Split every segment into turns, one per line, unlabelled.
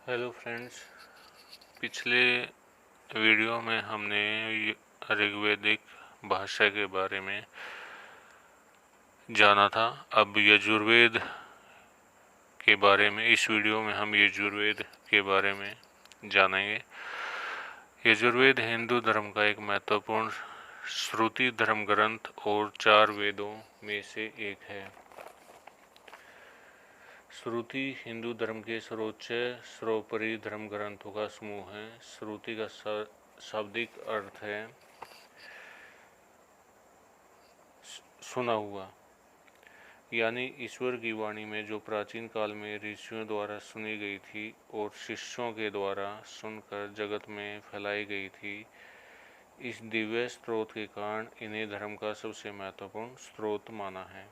Hello friends. पिछले video में हमने ऋग्वेदिक भाषा के बारे में जाना था। अब यजुर्वेद के बारे में इस वीडियो में हम यजुर्वेद के बारे में जानेंगे। यजुर्वेद हिंदू धर्म का एक महत्वपूर्ण श्रुति धर्म ग्रंथ और 4 वेदों में से एक है। श्रुति हिंदू धर्म के सर्वोच्च सर्वोपरि धर्म ग्रंथों का समूह है। श्रुति का शाब्दिक अर्थ है सुना हुआ, यानी ईश्वर की वाणी में जो प्राचीन काल में ऋषियों द्वारा सुनी गई थी और शिष्यों के द्वारा सुनकर जगत में फैलाई गई थी। इस दिव्य स्रोत के कारण इन्हें धर्म का सबसे महत्वपूर्ण स्रोत माना है।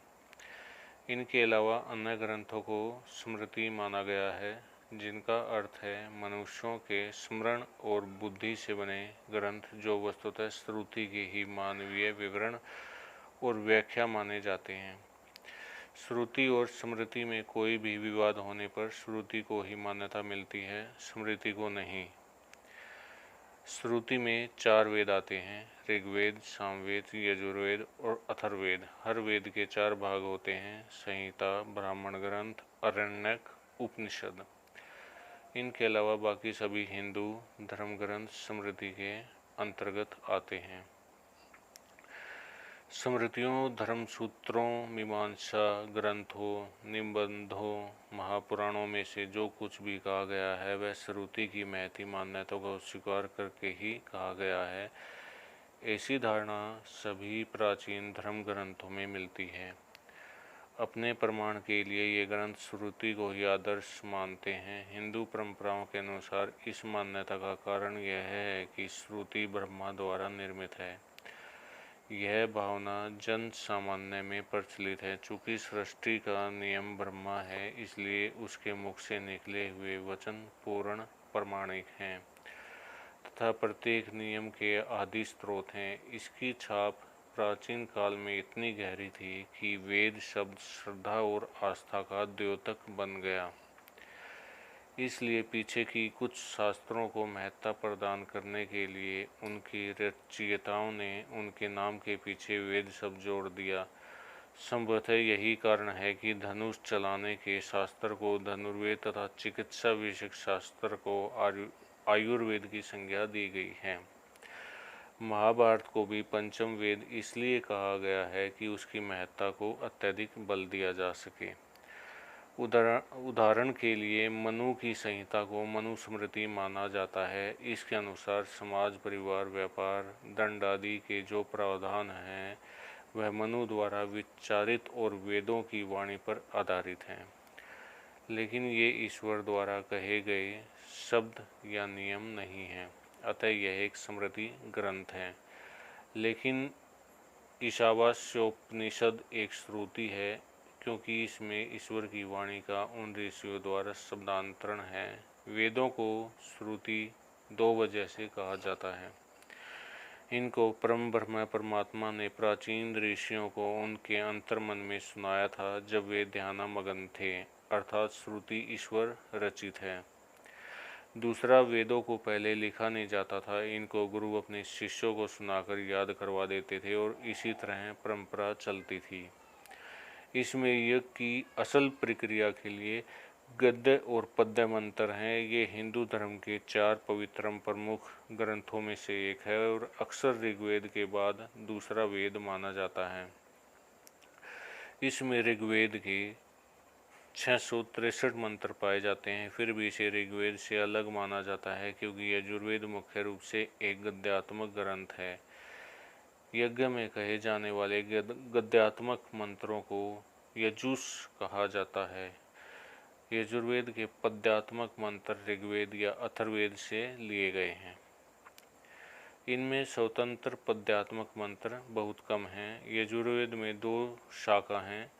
इनके अलावा अन्य ग्रंथों को स्मृति माना गया है, जिनका अर्थ है मनुष्यों के स्मरण और बुद्धि से बने ग्रंथ, जो वस्तुतः श्रुति के ही मानवीय विवरण और व्याख्या माने जाते हैं। श्रुति और स्मृति में कोई भी विवाद होने पर श्रुति को ही मान्यता मिलती है, स्मृति को नहीं। श्रुति में 4 वेद आते हैं: ऋग्वेद, सामवेद, यजुर्वेद और अथर्ववेद। हर वेद के 4 भाग होते हैं: संहिता, ब्राह्मण ग्रंथ, आरण्यक, उपनिषद। इनके अलावा बाकी सभी हिंदू धर्म ग्रंथ स्मृति के अंतर्गत आते हैं। स्मृतियों, धर्मसूत्रों, मीमांसा ग्रंथों, निबंधों, महापुराणों में से जो कुछ भी कहा गया है वह श्रुति की महती मान्यता को स्वीकार करके ही कहा गया है। ऐसी धारणा सभी प्राचीन धर्म ग्रंथों में मिलती है। अपने प्रमाण के लिए ये ग्रंथ श्रुति को ही आदर्श मानते हैं। हिंदू परंपराओं के अनुसार इस मान्यता का कारण यह है कि श्रुति ब्रह्मा द्वारा निर्मित है। यह भावना जन सामान्य में प्रचलित है। चूंकि सृष्टि का नियम ब्रह्मा है, इसलिए उसके मुख से निकले हुए वचन पूर्ण प्रमाणिक हैं तथा प्रत्येक नियम के आदि स्रोत हैं। इसकी छाप प्राचीन काल में इतनी गहरी थी कि वेद शब्द श्रद्धा और आस्था का द्योतक बन गया। इसलिए पीछे की कुछ शास्त्रों को महत्ता प्रदान करने के लिए उनकी रचयिताओं ने उनके नाम के पीछे वेद शब्द जोड़ दिया। संभवतः यही कारण है कि धनुष चलाने के शास्त्र को धनुर्वेद तथा चिकित्सा विषयक शास्त्र को आयुर्वेद की संज्ञा दी गई है। महाभारत को भी पंचम वेद इसलिए कहा गया है कि उसकी महत्ता को अत्यधिक बल दिया जा सके। उदाहरण के लिए मनु की संहिता को मनुस्मृति माना जाता है। इसके अनुसार समाज, परिवार, व्यापार, दंड आदि के जो प्रावधान हैं वह मनु द्वारा विचारित और वेदों की वाणी पर आधारित हैं, लेकिन ये ईश्वर द्वारा कहे गए शब्द या नियम नहीं हैं। अतः यह एक स्मृति ग्रंथ है। लेकिन ईशावास्योपनिषद एक श्रुति है, क्योंकि इसमें ईश्वर की वाणी का उन ऋषियों द्वारा शब्दांतरण है। वेदों को श्रुति 2 वजह से कहा जाता है। इनको परम ब्रह्म परमात्मा ने प्राचीन ऋषियों को उनके अंतर्मन में सुनाया था जब वे ध्यानमग्न थे, अर्थात श्रुति ईश्वर रचित है। दूसरा, वेदों को पहले लिखा नहीं जाता था। इनको गुरु अपने शिष्यों को सुनाकर याद करवा देते थे और इसी तरह परंपरा चलती थी। इसमें यज्ञ की असल प्रक्रिया के लिए गद्य और पद्य मंत्र हैं। ये हिंदू धर्म के 4 पवित्रम प्रमुख ग्रंथों में से एक है और अक्सर ऋग्वेद के बाद दूसरा वेद माना जाता है। इसमें ऋग्वेद के 663 मंत्र पाए जाते हैं। फिर भी इसे ऋग्वेद से अलग माना जाता है, क्योंकि यजुर्वेद मुख्य रूप से एक गद्यात्मक ग्रंथ है। यज्ञ में कहे जाने वाले गद्यात्मक मंत्रों को यजुष कहा जाता है। यजुर्वेद के पद्यात्मक मंत्र ऋग्वेद या अथर्ववेद से लिए गए हैं। इनमें स्वतंत्र पद्यात्मक मंत्र बहुत कम हैं। यजुर्वेद में 2 शाखा हैं।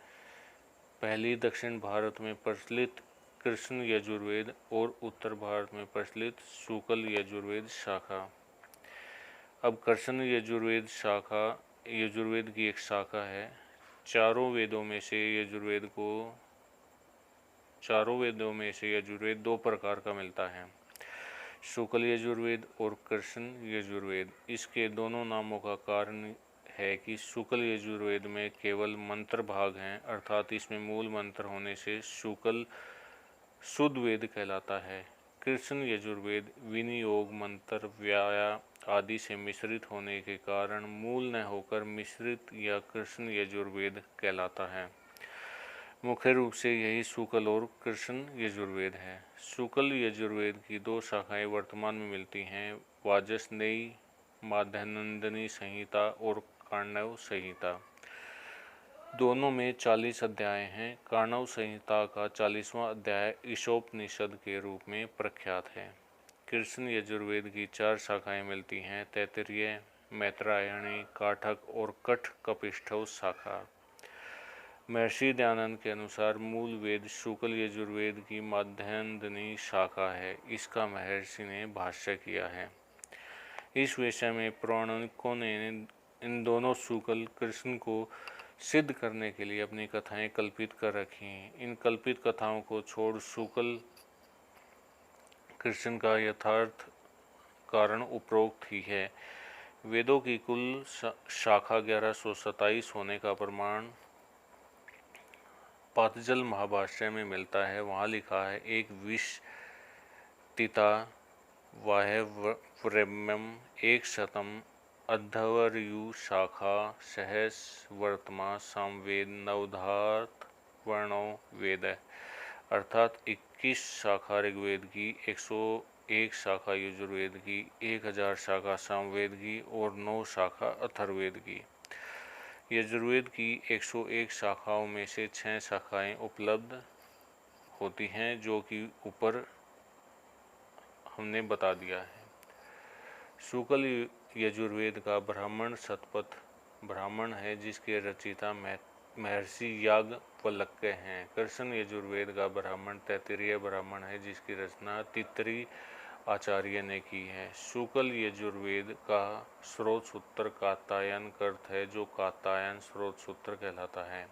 पहली दक्षिण भारत में प्रचलित कृष्ण यजुर्वेद और उत्तर भारत में प्रचलित शुक्ल यजुर्वेद शाखा। अब कृष्ण यजुर्वेद शाखा यजुर्वेद की एक शाखा है। चारों वेदों में से यजुर्वेद को चारों वेदों में से यजुर्वेद दो प्रकार का मिलता है, शुक्ल यजुर्वेद और कृष्ण यजुर्वेद। इसके दोनों नामों का कारण है कि शुक्ल यजुर्वेद में केवल मंत्र भाग हैं, अर्थात इसमें मूल मंत्र होने से शुक्ल शुद्ध वेद कहलाता है। कृष्ण यजुर्वेद विनियोग मंत्र व्याया आदि से मिश्रित होने के कारण मूल न होकर मिश्रित या कृष्ण यजुर्वेद कहलाता है। मुख्य रूप से यही शुक्ल और कृष्ण यजुर्वेद है। शुक्ल यजुर्वेद की दो शाखाएं वर्तमान में मिलती हैं, वाजसनेयी माध्यान्हंदिनी संहिता और कार्णव संहिता। दोनों में 40 अध्याय हैं। कार्णव संहिता का 40वां अध्याय ईशोपनिषद के रूप में प्रख्यात है। कृष्ण यजुर्वेद की 4 शाखाएं मिलती हैं, तैत्तिरीय, मैत्रायणी, काठक और कठ कपिष्ठव शाखा। महर्षि दयानंद के अनुसार मूल वेद शुक्ल यजुर्वेद की माध्यान्हंदिनी शाखा है। इसका महर्षि ने भाष्य किया है। इस विषय में पौराणिकों ने इन दोनों शुक्ल कृष्ण को सिद्ध करने के लिए अपनी कथाएं कल्पित कर रखी हैं। इन कल्पित कथाओं को छोड़ शुक्ल कृष्ण का यथार्थ कारण उपरोक्त ही है। वेदों की कुल शाखा 1127 होने का प्रमाण पातंजल महाभाष्य में मिलता है। वहाँ लिखा है, एक विष्टिता वाह्यव्रम्यम एक शतम अध्वर्यु शाखा सहस वर्तमा सामवेद नवधात वर्णो वेद, अर्थात 21 शाखा ऋग्वेद की, 101 शाखा यजुर्वेद की, 1000 शाखा सामवेद की और 9 शाखा अथर्ववेद की। यजुर्वेद की 101 शाखाओं में से 6 शाखाएं उपलब्ध होती हैं, जो कि ऊपर हमने बता दिया है। शुक्ल यजुर्वेद का ब्राह्मण शतपथ ब्राह्मण है, जिसके रचयिता महर्षि याज्ञवल्क्य हैं। कृष्ण यजुर्वेद का ब्राह्मण तैत्तिरीय ब्राह्मण है, जिसकी रचना तैत्तिरीय आचार्य ने की है। शुक्ल यजुर्वेद का स्रोत सूत्र कात्यायन अर्थ है, जो कात्यायन स्रोत सूत्र कहलाता है।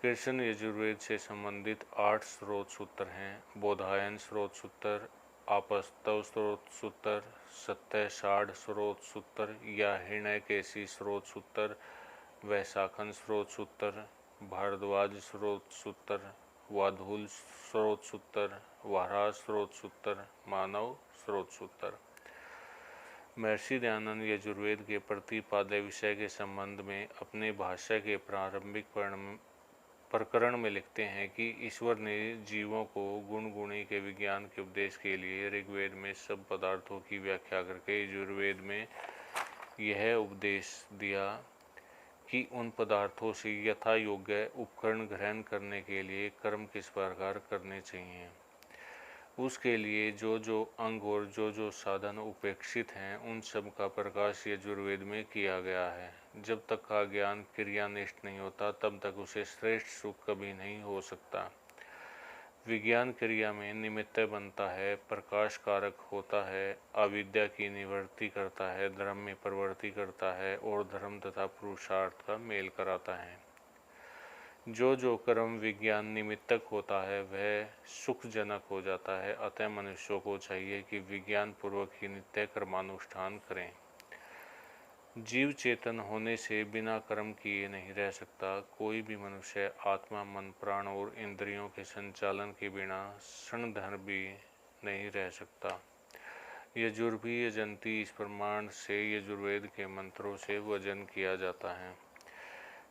कृष्ण यजुर्वेद से संबंधित 8 स्रोत सूत्र हैं, बोधायन स्रोत सूत्र, आपस्तव स्रोत सूत्र, सत्यषाढ़ स्रोत सूत्र या हिरण्यकेशी स्रोत सूत्र, वैशाखन स्रोत सूत्र, भारद्वाज स्रोत सूत्र, वाधूल स्रोत सूत्र, वाराह स्रोत सूत्र, मानव स्रोत सूत्र। महर्षि दयानंद यजुर्वेद के प्रतिपाद्य विषय के संबंध में अपने भाष्य के प्रारंभिक प्रकरण में लिखते हैं कि ईश्वर ने जीवों को गुण गुणी के विज्ञान के उपदेश के लिए ऋग्वेद में सब पदार्थों की व्याख्या करके यजुर्वेद में यह उपदेश दिया कि उन पदार्थों से यथा योग्य उपकरण ग्रहण करने के लिए कर्म किस प्रकार करने चाहिए। उसके लिए जो जो अंग और जो जो साधन उपेक्षित हैं, उन सब का प्रकाश यजुर्वेद में किया गया है। जब तक का ज्ञान क्रियानिष्ठ नहीं होता, तब तक उसे श्रेष्ठ सुख कभी नहीं हो सकता। विज्ञान क्रिया में निमित्त बनता है, प्रकाश कारक होता है, अविद्या की निवृत्ति करता है, धर्म में प्रवृत्ति करता है और धर्म तथा पुरुषार्थ का मेल कराता है। जो जो कर्म विज्ञान निमित्तक होता है, वह सुखजनक हो जाता है। अतः मनुष्यों को चाहिए कि विज्ञान पूर्वक ही नित्य कर्मानुष्ठान करें। जीव चेतन होने से बिना कर्म किए नहीं रह सकता। कोई भी मनुष्य आत्मा, मन, प्राण और इंद्रियों के संचालन के बिना क्षण भर भी नहीं रह सकता। यजुर्भी यजंती इस प्रमाण से यजुर्वेद के मंत्रों से वजन किया जाता है।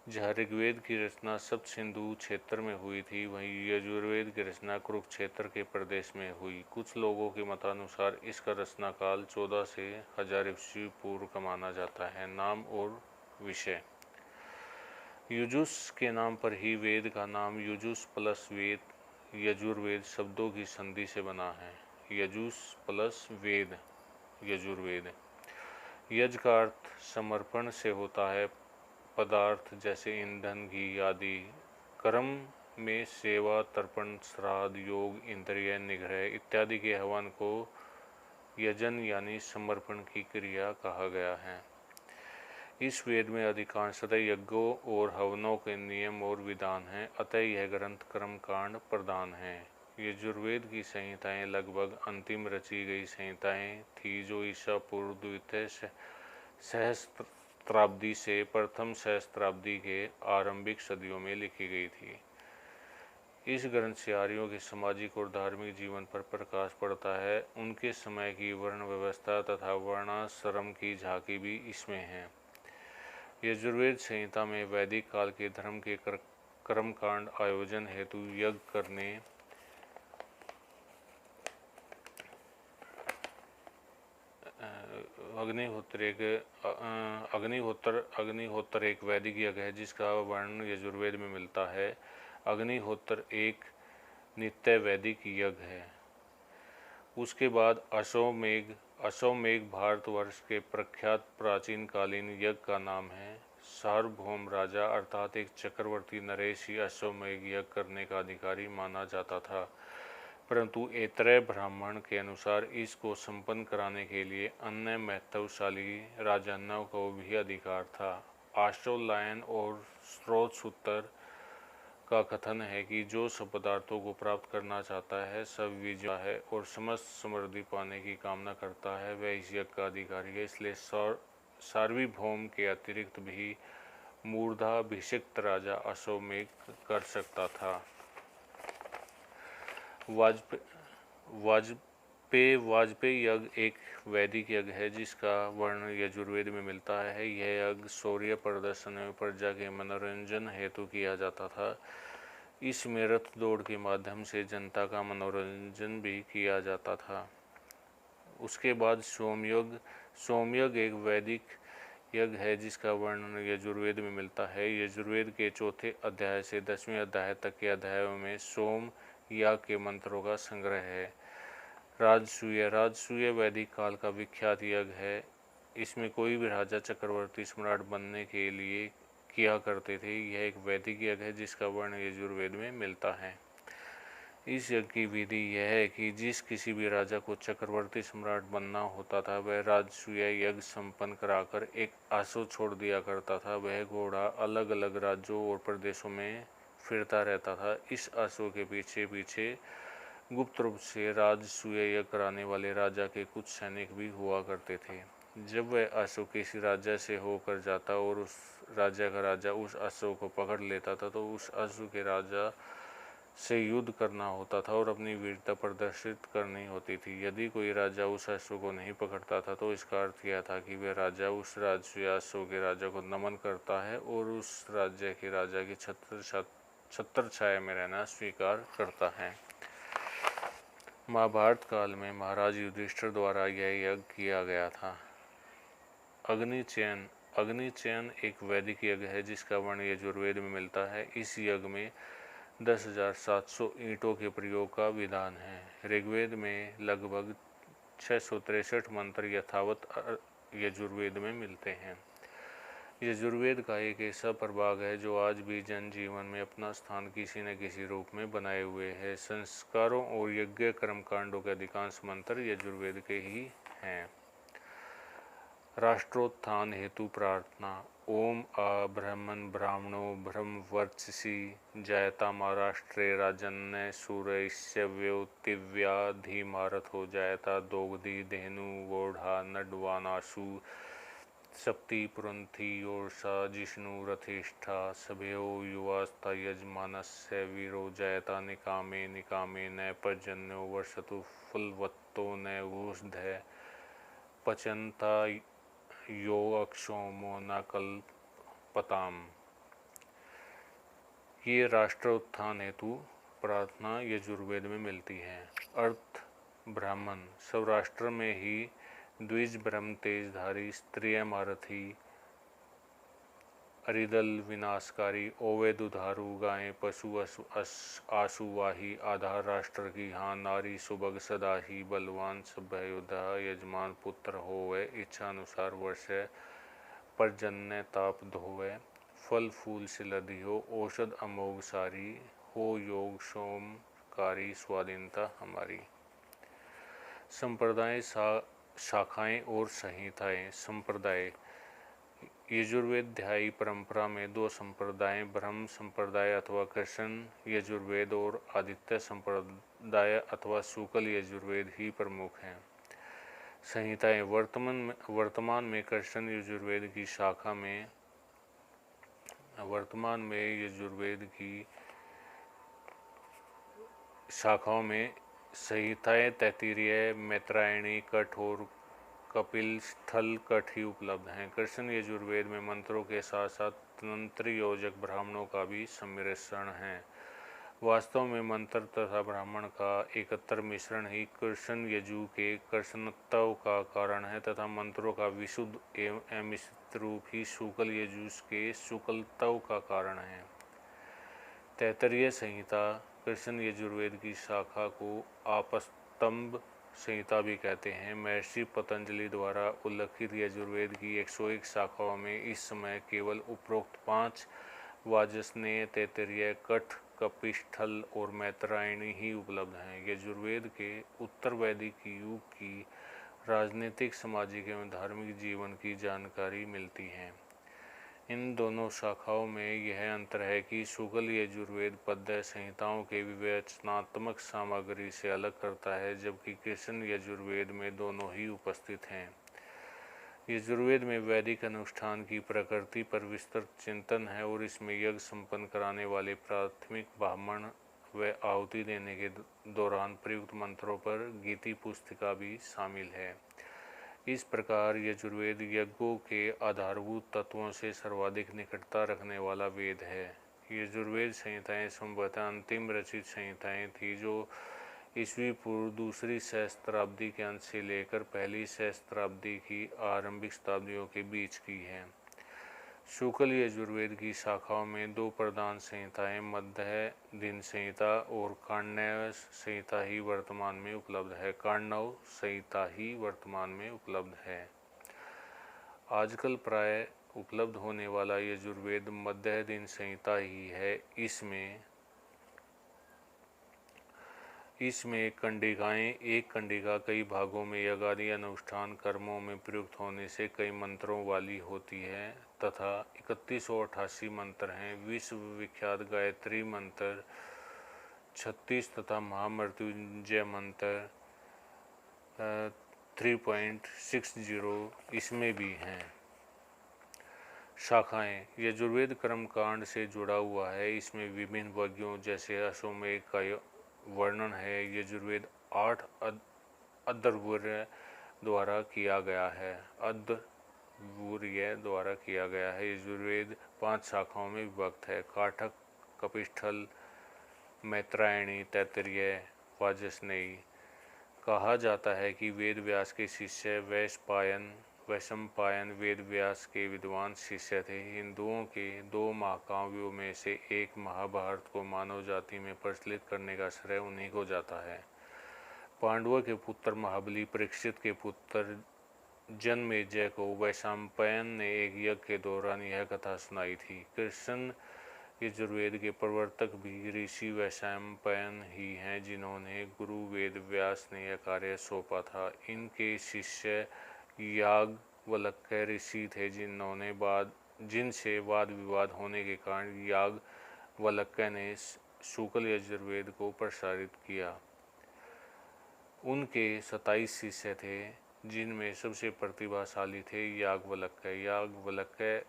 जहाँ ऋग्वेद की रचना सप्त सिंधु क्षेत्र में हुई थी, वहीं यजुर्वेद की रचना कुरुक्षेत्र के प्रदेश में हुई। कुछ लोगों के मतानुसार इसका रचना काल 14 से 1000 ईस्वी पूर्व का माना जाता है। नाम और विषय। युजुस के नाम पर ही वेद का नाम युजुस प्लस वेद यजुर्वेद शब्दों की संधि से बना है। यजुस प्लस वेद यजुर्वेद। यज का अर्थ समर्पण से होता है। पदार्थ जैसे ईंधन, घी आदि। कर्म में सेवा, तर्पण, श्राद्ध, योग, इंद्रिय निग्रह इत्यादि के हवन को यजन यानी समर्पण की क्रिया कहा गया है। इस वेद में अधिकांशतः यज्ञों और हवनों के नियम और विधान हैं, अतः यह ग्रंथ कर्मकांड प्रधान है। यजुर्वेद की संहिताएं लगभग अंतिम रची गई संहिताएं थी, जो ईसा पूर्व द्वितीय सहस्त्राब्दी से प्रथम सहस्त्राब्दी के आरंभिक सदियों में लिखी गई थी। इस ग्रंथ से आर्यों के सामाजिक और धार्मिक जीवन पर प्रकाश पड़ता है। उनके समय की वर्ण व्यवस्था तथा वर्णाश्रम की झांकी भी इसमें है। यजुर्वेद संहिता में वैदिक काल के धर्म के कर्मकांड आयोजन हेतु यज्ञ करने, अग्निहोत्र एक वैदिक यज्ञ है जिसका वर्णन यजुर्वेद में मिलता है। अग्निहोत्र एक नित्य वैदिक यज्ञ है। उसके बाद अश्वमेघ भारतवर्ष के प्रख्यात प्राचीन कालीन यज्ञ का नाम है। सार्वभौम राजा अर्थात एक चक्रवर्ती नरेश ही अश्वमेघ यज्ञ करने का अधिकारी माना जाता था, परंतु ऐतरेय ब्राह्मण के अनुसार इसको संपन्न कराने के लिए अन्य महत्वशाली राजन्यों को भी अधिकार था। आशोलायन और स्रोत सूत्र का कथन है कि जो सब पदार्थों को प्राप्त करना चाहता है, सब विजय है और समस्त समृद्धि पाने की कामना करता है, वह इस यज्ञ का अधिकारी है। इसलिए सार्वभौम के अतिरिक्त भी मूर्धाभिषिक्त राजा अश्वमेघ कर सकता था। वाजपेयी यज्ञ एक वैदिक यज्ञ है जिसका वर्णन यजुर्वेद में मिलता है। यह यज्ञ शौर्य प्रदर्शन में प्रजा के मनोरंजन हेतु किया जाता था। इसमें रथ दौड़ के माध्यम से जनता का मनोरंजन भी किया जाता था। उसके बाद सोमयज्ञ एक वैदिक यज्ञ है जिसका वर्णन यजुर्वेद में मिलता है। यजुर्वेद के चौथे अध्याय से 10वें अध्याय तक के अध्यायों में सोम याग के मंत्रों का संग्रह है। राजसूय वैदिक काल का विख्यात यज्ञ है। इसमें कोई भी राजा चक्रवर्ती सम्राट बनने के लिए किया करते थे। यह एक वैदिक यज्ञ है जिसका वर्णन यजुर्वेद में मिलता है। इस यज्ञ की विधि यह है कि जिस किसी भी राजा को चक्रवर्ती सम्राट बनना होता था, वह राजसूय यज्ञ संपन्न कराकर एक अश्व छोड़ दिया करता था। वह घोड़ा अलग अलग राज्यों और प्रदेशों में फिरता रहता था। इस अश्व के पीछे पीछे गुप्त रूप से राजसूय यज्ञ कराने वाले राजा के कुछ सैनिक भी हुआ करते थे। जब वह अश्व किसी राजा से होकर जाता और उस राजा का राजा उस अश्व को पकड़ लेता था, तो उस अश्व के राजा से युद्ध करना होता था और अपनी वीरता प्रदर्शित करनी होती थी। यदि कोई राजा उस अश्व को नहीं पकड़ता था, तो इसका अर्थ यह था कि वह राजा उस राजसूय अश्व के राजा को नमन करता है और उस राज्य के राजा की छत्र छाया में रहना स्वीकार करता है। महाभारत काल में महाराज युधिष्ठिर द्वारा यह यज्ञ किया गया था। अग्निचयन एक वैदिक यज्ञ है जिसका वर्णन यजुर्वेद में मिलता है। इस यज्ञ में 10,700 ईंटों के प्रयोग का विधान है। ऋग्वेद में लगभग 663 मंत्र यथावत यजुर्वेद में मिलते हैं। यजुर्वेद का एक ऐसा प्रभाग है जो आज भी जनजीवन में अपना स्थान किसी न किसी रूप में बनाए हुए है। संस्कारों और यज्ञ कर्मकांडों के अधिकांश मंत्र यजुर्वेद के ही हैं। राष्ट्रोत्थान हेतु प्रार्थना। ओम आ ब्रह्मन् ब्राह्मणो ब्रह्मवर्चसी जायता राष्ट्रे राजन्य सूरयस्य व्योतिव्या धीमारथो जायता दोग्धी धेनु वोढ़ा नडवानासु सप्ति पुरंथी योषा जिष्णु रथिष्ठा सभयो युवास्ता यजमानस्य वीरो जायता निकामे न पर्जन्यो वर्षतु फुलवत्तो न घोषधय पचंता यो अक्षोमो न कल्पताम। ये राष्ट्र उत्थान हेतु प्रार्थना यजुर्वेद में मिलती है। अर्थ ब्राह्मण सौराष्ट्र में ही द्विज ब्रह्म तेजधारी स्त्रिय मारथी अरिदल विनाशकारी ओवे दुधारू गायें पशु आशुवाही आधार राष्ट्र की हाँ नारी सुभग सदा ही बलवान सभ्य योद्धा यजमान पुत्र होवे इच्छानुसार वर्ष पर्जन्य ताप धोवे फल फूल से लदी हो औषध अमोघ सारी हो योग सोमकारी स्वाधीनता हमारी। संप्रदाय शाखाएं और संहिताएं। संप्रदाय यजुर्वेदाध्यायी परंपरा में दो संप्रदाय, ब्रह्म संप्रदाय अथवा कृष्ण यजुर्वेद और आदित्य संप्रदाय अथवा शुक्ल यजुर्वेद ही प्रमुख हैं। संहिताएं वर्तमान में कृष्ण यजुर्वेद की शाखाओं में संहिताएं तैत्तिरीय, मैत्रायणी, कठ और कपिल स्थल कठ ही उपलब्ध हैं। कृष्ण यजुर्वेद में मंत्रों के साथ साथ तंत्र योजक ब्राह्मणों का भी सम्मिश्रण है। वास्तव में मंत्र तथा ब्राह्मण का एकत्र मिश्रण ही कृष्ण यजु के कृष्णत्व का कारण है तथा मंत्रों का विशुद्ध एवं अमिश्रित रूप ही शुक्ल यजुष के शुक्लत्व का कारण है। तैत्तिरीय संहिता कृष्ण यजुर्वेद की शाखा को आपस्तंभ संहिता भी कहते हैं। महर्षि पतंजलि द्वारा उल्लिखित यजुर्वेद की 101 शाखाओं में इस समय केवल उपरोक्त 5 वाजसनेय, तैत्तिरीय, कठ, कपिस्थल और मैत्रायणी ही उपलब्ध हैं। यजुर्वेद के उत्तर वैदिक युग की राजनीतिक, सामाजिक एवं धार्मिक जीवन की जानकारी मिलती है। इन दोनों शाखाओं में यह अंतर है कि शुक्ल यजुर्वेद पद्य संहिताओं के विवेचनात्मक सामग्री से अलग करता है, जबकि कृष्ण यजुर्वेद में दोनों ही उपस्थित हैं। यजुर्वेद में वैदिक अनुष्ठान की प्रकृति पर विस्तृत चिंतन है और इसमें यज्ञ संपन्न कराने वाले प्राथमिक ब्राह्मण व आहुति देने के दौरान प्रयुक्त मंत्रों पर गीति पुस्तिका भी शामिल है। इस प्रकार यजुर्वेद यज्ञों के आधारभूत तत्वों से सर्वाधिक निकटता रखने वाला वेद है। यजुर्वेद संहिताएं संभवतः अंतिम रचित संहिताएं थी जो ईस्वी पूर्व दूसरी सहस्त्राब्दी के अंत से लेकर पहली सहस्त्राब्दी की आरंभिक शताब्दियों के बीच की हैं। शुक्ल यजुर्वेद की शाखाओं में दो प्रधान संहिताएं मध्य दिन संहिता और काण्डव संहिता ही वर्तमान में उपलब्ध है। आजकल प्राय उपलब्ध होने वाला यजुर्वेद मध्य दिन संहिता ही है। इसमें कंडिकाएं, एक कंडिका कई भागों में यज्ञादि अनुष्ठान कर्मों में प्रयुक्त होने से कई मंत्रों वाली होती है तथा 3188 मंत्र हैं। विश्व विख्यात गायत्री मंत्र 36 तथा महामृत्युंजय मंत्र 3.60 इसमें भी हैं। शाखाएं यजुर्वेद कर्मकांड से जुड़ा हुआ है। इसमें विभिन्न यज्ञों जैसे अश्वमेध का वर्णन है। यजुर्वेद 8 अध्वर्य द्वारा किया गया है। यजुर्वेद 5 शाखाओं में विभक्त है: काठक, कपिस्थल, मैत्रायणी, तैत्तिरीय, वाजसनेयी। कहा जाता है कि वेद व्यास के शिष्य वैशंपायन वेद व्यास के विद्वान शिष्य थे। हिंदुओं के 2 महाकाव्यों में से एक महाभारत को मानव जाति में प्रचलित करने का श्रेय उन्हीं को जाता है। पांडवों के पुत्र महाबली परीक्षित के पुत्र जनमेजय को वैशंपायन ने एक यज्ञ के दौरान यह कथा सुनाई थी। कृष्ण यजुर्वेद के प्रवर्तक भी ऋषि वैशंपायन ही हैं, जिन्होंने गुरु वेद व्यास ने यह कार्य सौंपा था। इनके शिष्य याज्ञवल्क्य ऋषि थे, जिनसे वाद विवाद होने के कारण याज्ञवल्क्य ने शुक्ल यजुर्वेद को प्रसारित किया। उनके 27 शिष्य थे, जिनमें सबसे प्रतिभाशाली थे याज्ञवल्क्य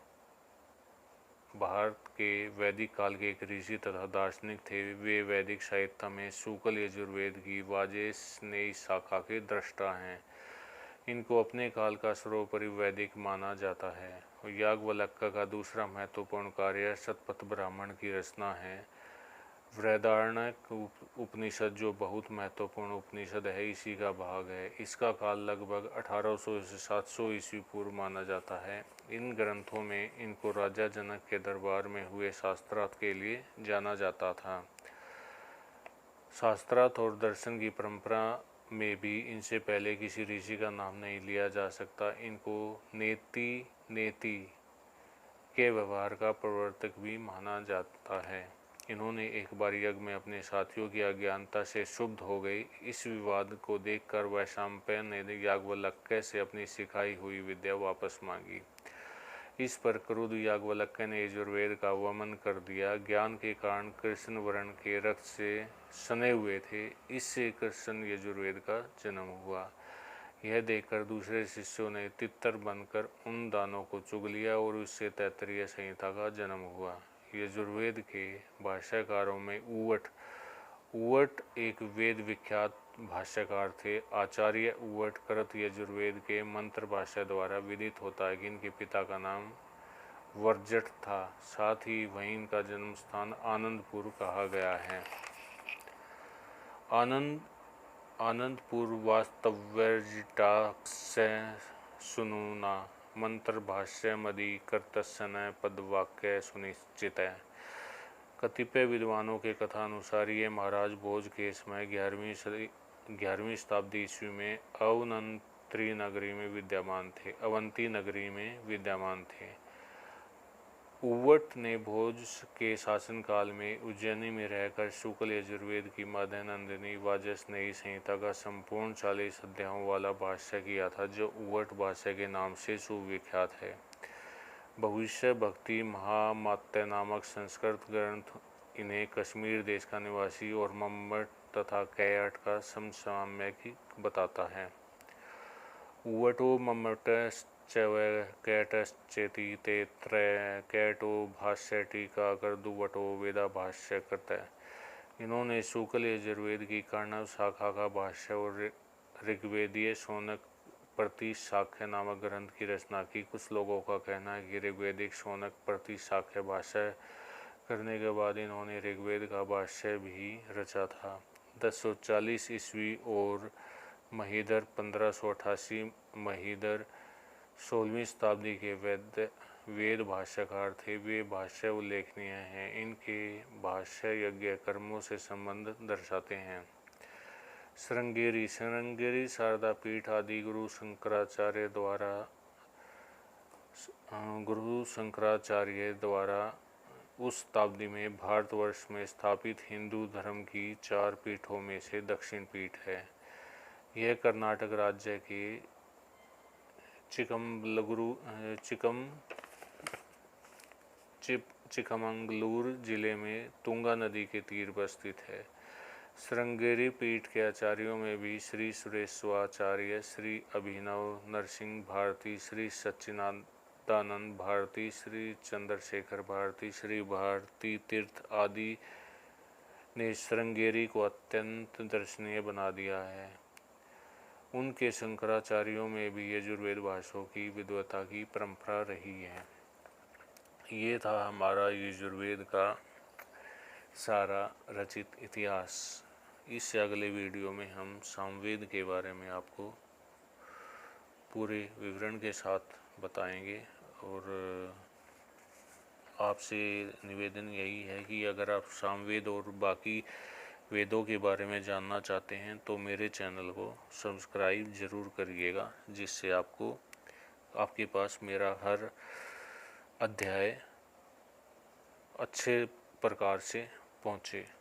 भारत के वैदिक काल के एक ऋषि तथा दार्शनिक थे। वे वैदिक साहित्य में शुक्ल यजुर्वेद की वाजसनेयी शाखा के दृष्टा हैं। इनको अपने काल का सर्वोपरि वैदिक माना जाता है। याज्ञवल्क्य का दूसरा महत्वपूर्ण कार्य शतपथ ब्राह्मण की रचना है। बृहदारण्यक उपनिषद, जो बहुत महत्वपूर्ण उपनिषद है, इसी का भाग है। इसका काल लगभग 1800 से 700 ईस्वी पूर्व माना जाता है। इन ग्रंथों में इनको राजा जनक के दरबार में हुए शास्त्रार्थ के लिए जाना जाता था। शास्त्रार्थ और दर्शन की परंपरा में भी इनसे पहले किसी ऋषि का नाम नहीं लिया जा सकता। इनको नेति के व्यवहार का प्रवर्तक भी माना जाता है। इन्होंने एक बार यज्ञ में अपने साथियों की अज्ञानता से क्षुब्ध हो गई। इस विवाद को देखकर वैशंपायन ने याज्ञवल्क्य से अपनी सिखाई हुई विद्या वापस मांगी। इस पर क्रुद्ध याज्ञवल्क्य ने यजुर्वेद का अवमान कर दिया। ज्ञान के कारण कृष्ण वर्ण के रक्त से सने हुए थे, इससे कृष्ण यजुर्वेद का जन्म हुआ। यह देखकर दूसरे शिष्यों ने तितर बनकर उन दानों को चुग लिया और उससे तैत्तिरीय संहिता का जन्म हुआ। यजुर्वेद के भाष्यकारों में उवट एक वेद विख्यात भाष्यकार थे। आचार्य उवट कृत यजुर्वेद के मंत्र भाष्य द्वारा विदित होता है कि इनके पिता का नाम वर्जट था। साथ ही वहीं इनका जन्म स्थान आनंदपुर कहा गया है। आनंदपुर वास्तव्यर्जिटाक्ष्य सुनुना मंत्र भाष्य मदि कर्तसन पदवाक्य सुनिश्चित है। कतिपय विद्वानों के कथानुसार ये महाराज भोज के समय 11वीं शताब्दी ईस्वी में अवंती नगरी में विद्यमान थे। उवट ने भोज के शासनकाल में उज्जैनी में रहकर शुक्ल यजुर्वेद की मध्यनंदिनी वाजसनेयी संहिता का संपूर्ण 40 अध्यायों वाला भाष्य किया था, जो उवट भाष्य के नाम से सुविख्यात है। भविष्य भक्ति महामात्य नामक संस्कृत ग्रंथ इन्हें कश्मीर देश का निवासी और मम्मट तथा कैट का समसामयिक बताता है। उवटो मम्मटश्चैव कैटश्चेति ते त्रय कैटो भाष्य टीका कर्दुवटो वेदा भाष्य कृत है। इन्होंने शुक्ल यजुर्वेद की कर्णव शाखा का भाष्य और ऋग्वेदीय शौनक प्रतिशाख्य नामक ग्रंथ की रचना की। कुछ लोगों का कहना है कि ऋग्वेदिक शौनक प्रतिशाख्य भाष्य करने के बाद इन्होंने ऋग्वेद का भाष्य भी रचा था। 1040 ईस्वी और महीधर 1588 महीधर 16वीं शताब्दी के वेद भाष्यकार थे। वे भाष्य उल्लेखनीय हैं। इनके भाष्य यज्ञ कर्मों से संबंध दर्शाते हैं। श्रृंगेरी शारदा पीठ आदि गुरु शंकराचार्य द्वारा उस शताब्दी में भारतवर्ष में स्थापित हिंदू धर्म की 4 पीठों में से दक्षिण पीठ है। यह कर्नाटक राज्य के चिकमंगलूर जिले में तुंगा नदी के तीर पर स्थित है। श्रृंगेरी पीठ के आचार्यों में भी श्री सुरेश्वराचार्य, श्री अभिनव नरसिंह भारती, श्री सच्चिदानंद भारती, श्री चंद्रशेखर भारती, श्री भारती तीर्थ आदि ने श्रृंगेरी को अत्यंत दर्शनीय बना दिया है। उनके शंकराचार्यों में भी यजुर्वेद भाष्यों की विद्वता की परंपरा रही है। ये था हमारा यजुर्वेद का सारा रचित इतिहास। इससे अगले वीडियो में हम सामवेद के बारे में आपको पूरे विवरण के साथ बताएंगे। और आपसे निवेदन यही है कि अगर आप सामवेद और बाकी वेदों के बारे में जानना चाहते हैं तो मेरे चैनल को सब्सक्राइब ज़रूर करिएगा, जिससे आपके पास मेरा हर अध्याय अच्छे प्रकार से पहुँचे।